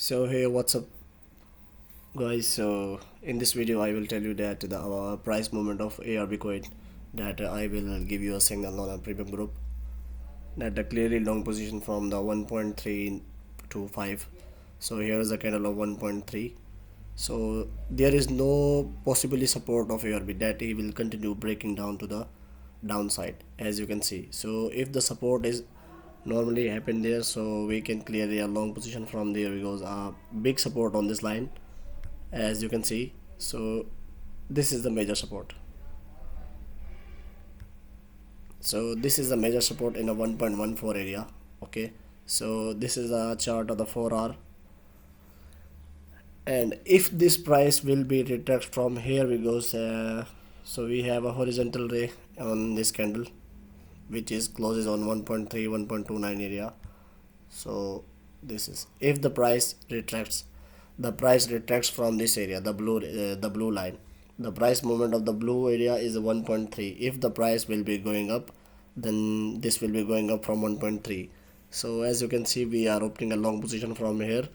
So hey, what's up guys? So in this video I will tell you that the price movement of ARB coin, that I will give you a signal on a premium group that the clearly long position from the 1.3 to 5. So here is a candle of 1.3. So there is no possibly support of ARB, that he will continue breaking down to the downside, as you can see. So if the support is normally happen there, so we can clearly a long position from there, because a big support on this line, as you can see. So this is the major support. So this is the major support in a 1.14 area. Okay, so this is a chart of the 4 hour, and if this price will be retract from here, we goes so we have a horizontal ray on this candle, which is closes on 1.3 1.29 area. So this is, if the price retracts, from this area, the blue line, the price movement of the blue area is 1.3. If the price will be going up, then this will be going up from 1.3. So as you can see, we are opening a long position from here.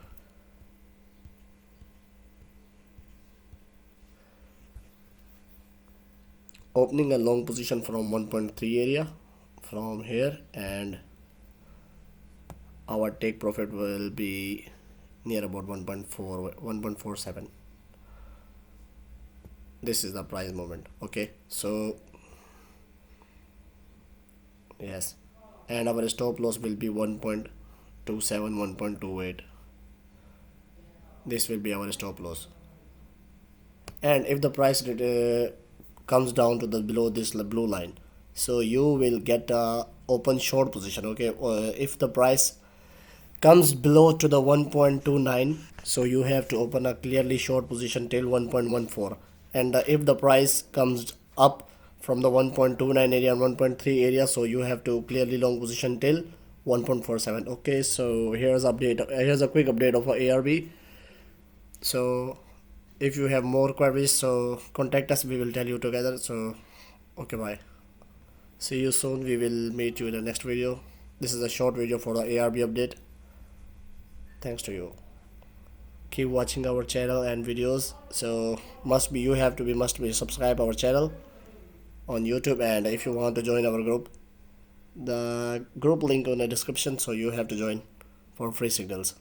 Opening a long position from 1.3 area from here, and our take profit will be near about 1.47. This is the price movement. Okay, so yes, and our stop loss will be 1.27, 1.28. This will be our stop loss. And if the price comes down to the below this blue line, so you will get a open short position. Okay, if the price comes below to the 1.29, so you have to open a clearly short position till 1.14. And if the price comes up from the 1.29 area and 1.3 area, so you have to clearly long position till 1.47. Okay, so here's a quick update of ARB. So if you have more queries, so contact us, we will tell you together. So okay, bye, see you soon. We will meet you in the next video. This is a short video for the ARB update. Thanks to you. Keep watching our channel and videos. So must be subscribe our channel on YouTube, and if you want to join our group, the group link on the description, so you have to join for free signals.